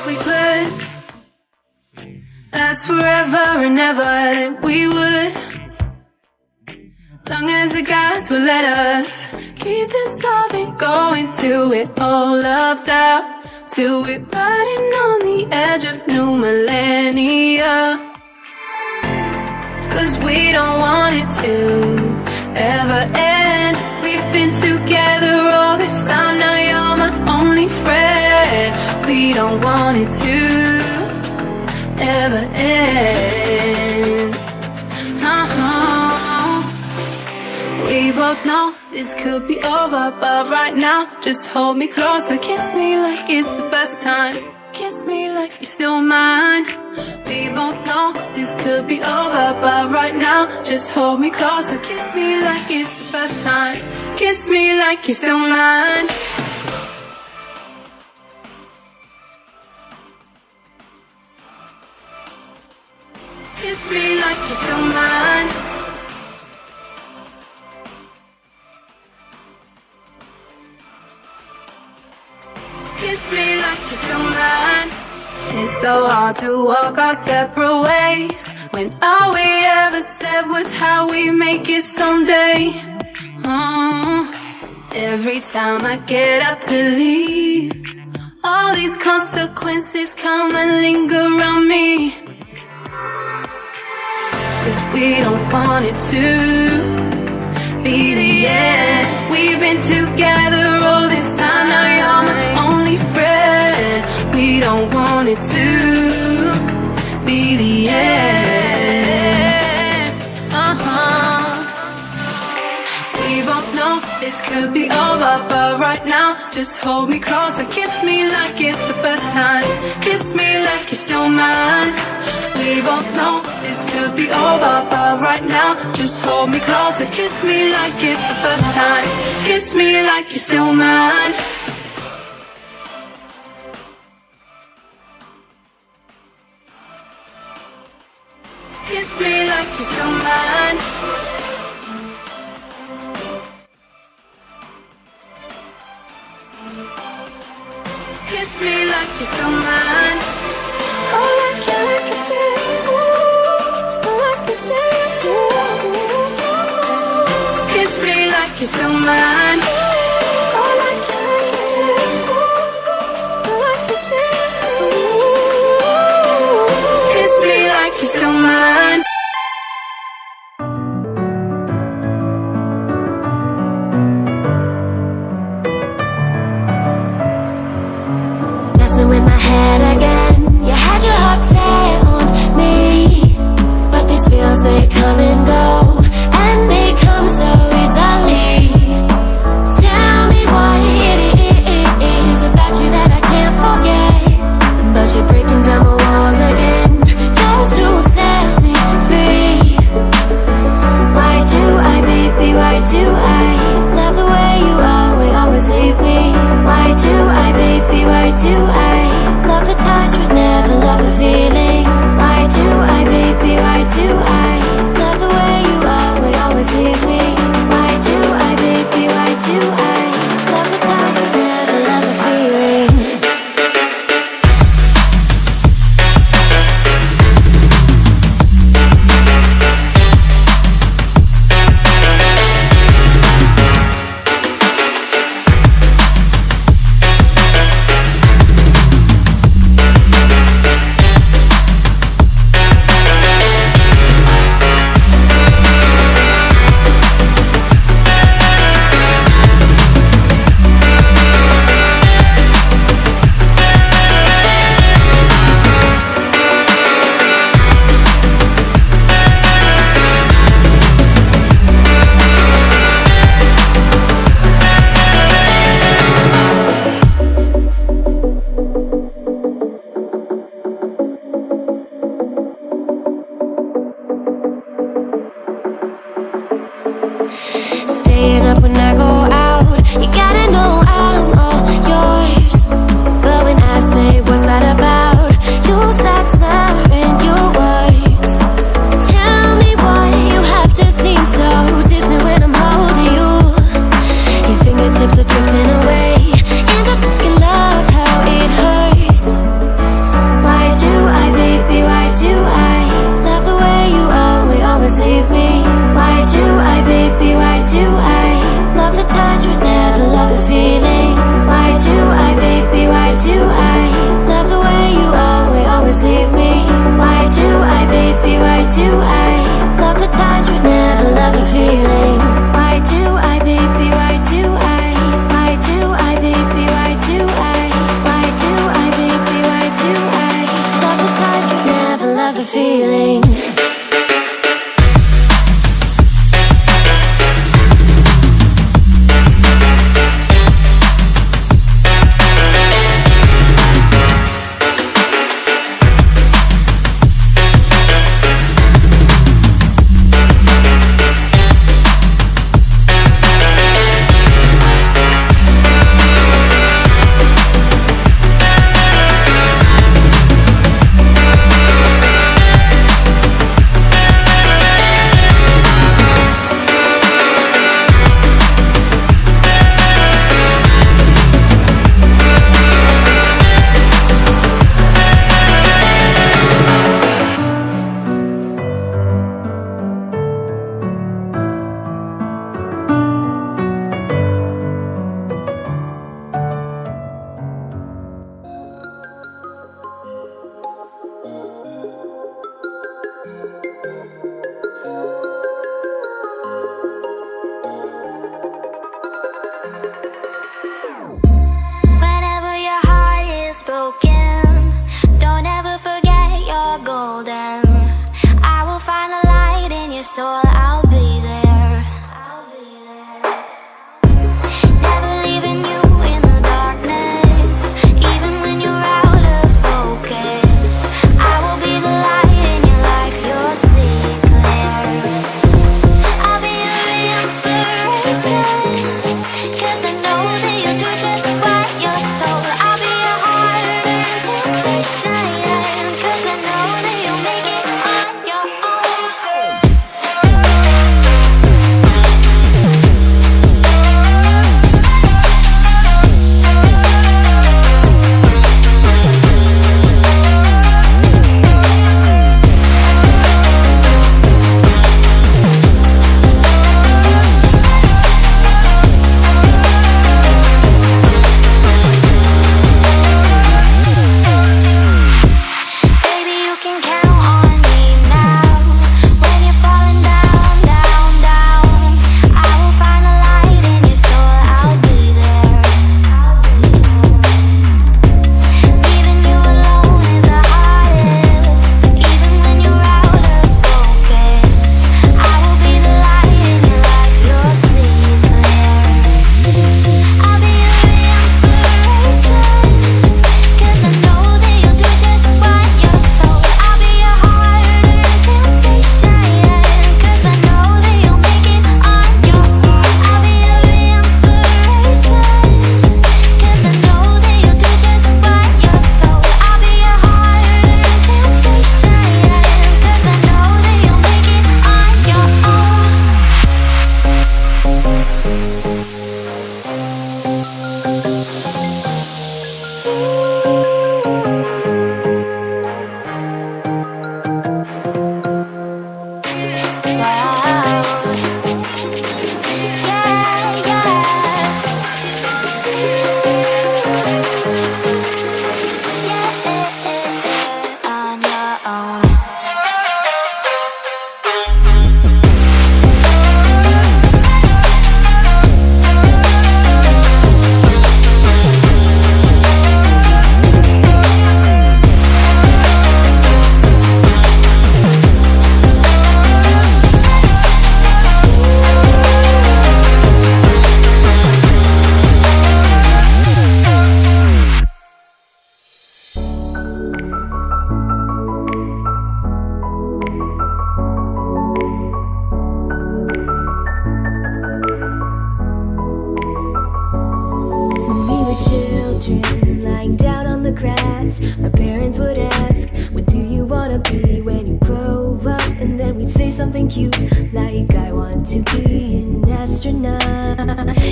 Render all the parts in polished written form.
we could last forever and ever, that we would, long as the gods will let us keep this loving going till we're all loved out, till we're riding on the edge of new millennia. 'Cause we don't want it to ever end. We've been together all this time, now you're my only friend. We don't want it to ever end. We both know this could be over, but right now, just hold me closer. Kiss me like it's the best time. Kiss me like you're still mine. We both know this could be over, but right now, just hold me closer. Kiss me like it's the best time. Kiss me like you're still mine. Kiss me like you're still mine. Kiss me like you're still mine. It's so hard to walk our separate ways when all we ever said was how we make it someday. Every time I get up to leave, all these consequences come and linger around me. 'Cause we don't want it to be the end. We've been together all this time, now you're my only friend. We don't want it to be the end. We both know this could be over, but right now, just hold me closer. Kiss me like it's the first time. Kiss me like you're still mine. We both know this could be over, but right now, just hold me closer. Kiss me like it's the first time. Kiss me like you're still mine. Kiss me like you're still mine. Kiss me like you're still mine. Oh, like you do. Like you say you do. Kiss me like you're still mine. Oh, like you do. Like you say you do. Kiss me like you're still mine. In my head again, you had your heart set on me, but these feels, they come and go, and they come so easily. Tell me what it is about you that I can't forget, but you're breaking down my walls again, just to set me free. Why do I, baby, why do I love the way you are, will always leave me? Why do I, baby, why do I love the touch but never love the feeling? Why do I, baby, why do I love the way you are, will always leave me? Why do I, baby, why do I love the touch but never love the feeling? Staying up when I go out, you gotta know I'm all yours. But when I say what's that about, you start slurring your words. Tell me why you have to seem so distant when I'm holding you. Your fingertips are drifting away, and I fucking love how it hurts. children lying down on the grass, our parents would ask, what do you wanna be when you grow up? And then we'd say something cute like, I want to be an astronaut.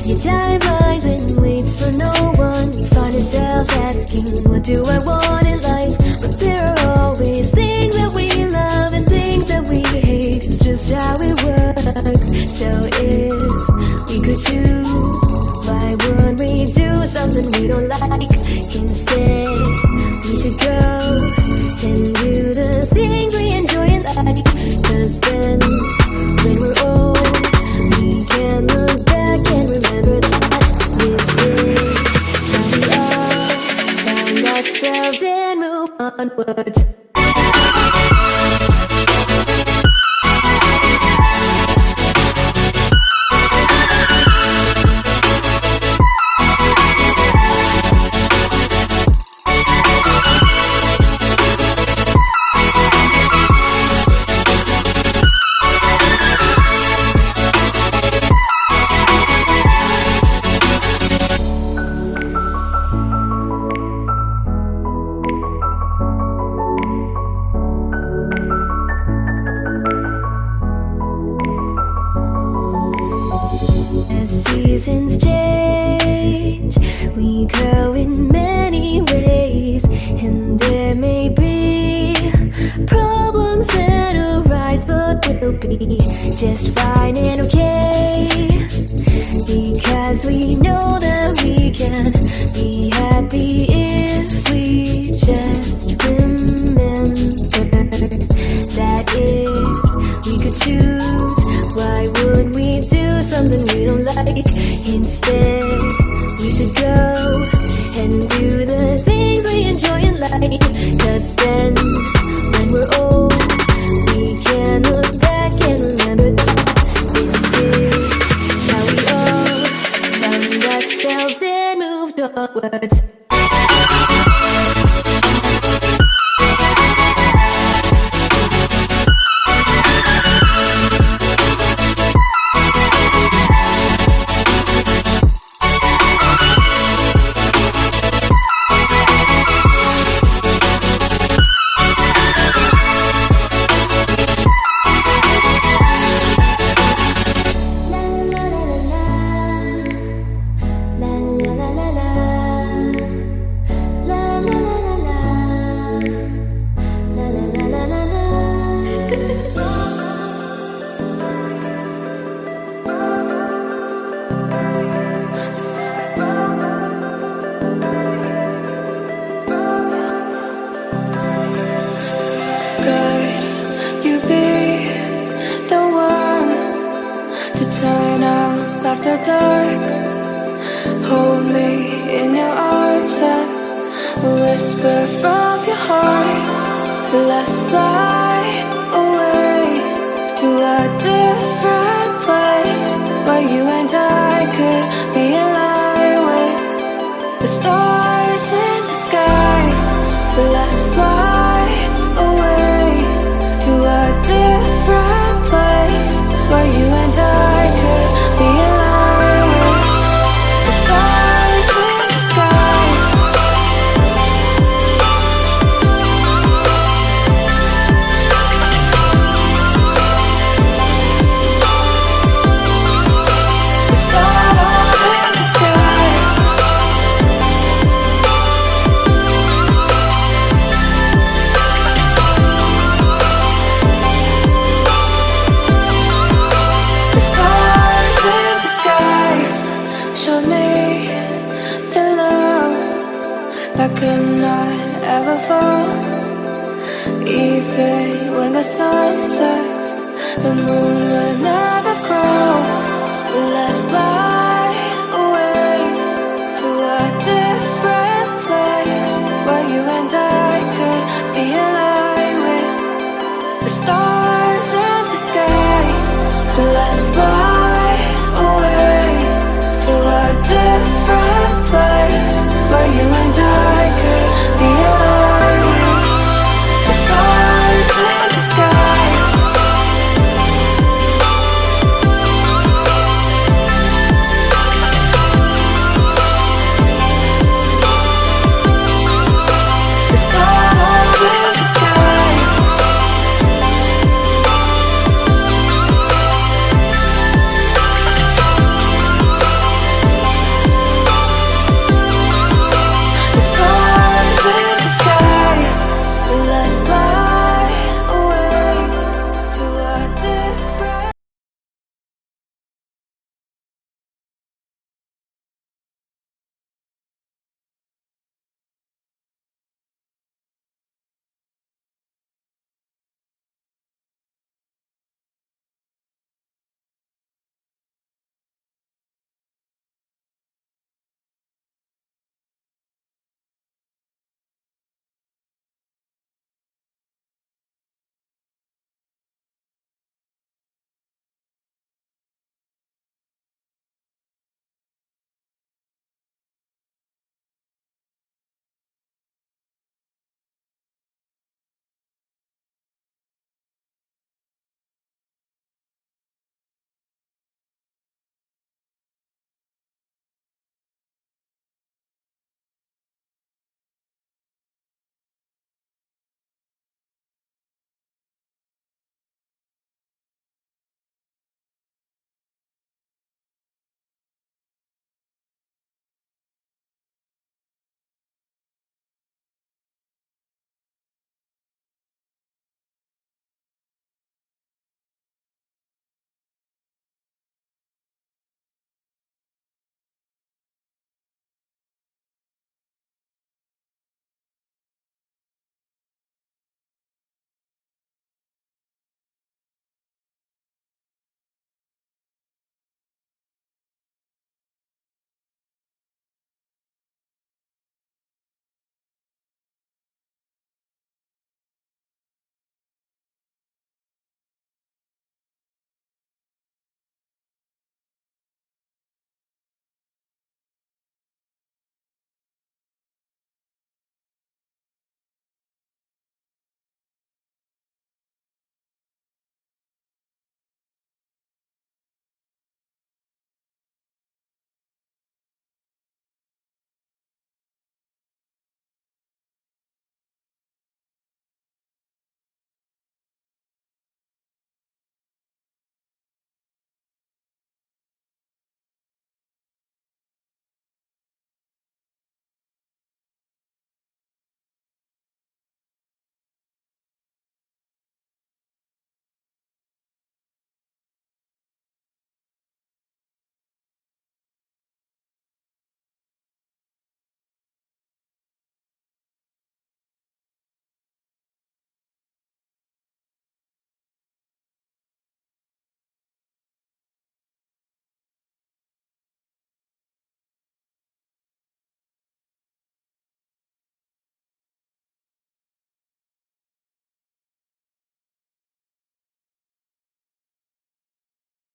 Yeah, time flies and waits for no one. We find ourselves asking, what do I want in life? But there are always things that we love and things that we hate. It's just how it works. So if we could choose, why would we do something we don't like? Instead, we should go and do the things we enjoy and like. Cause then, when we're old, we can look back and remember that this is how we all find ourselves and move onwards. Seasons change, we grow in many ways, and there may be problems that arise, but we'll be just fine and okay, because we know that we can be happy if we just remember that if we could choose, why would we do something we don't like? Instead, we should go and do the things we enjoy and like. Cause then, when we're old, we can look back and remember that this is how we all found ourselves and moved onwards. Turn up after dark. Hold me in your arms and whisper from your heart. Let's fly away to a different place where you and I could be aligned with the stars in the sky. Let's fly away to a different place where you and I could be aligned with the stars in the sky. The stars in the sky. The stars in the sky showed me the love that could not ever fall. Even when the sun sets, the moon will never grow. Let's fly away to a different place where you and I could be aligned with the stars in the sky. Let's fly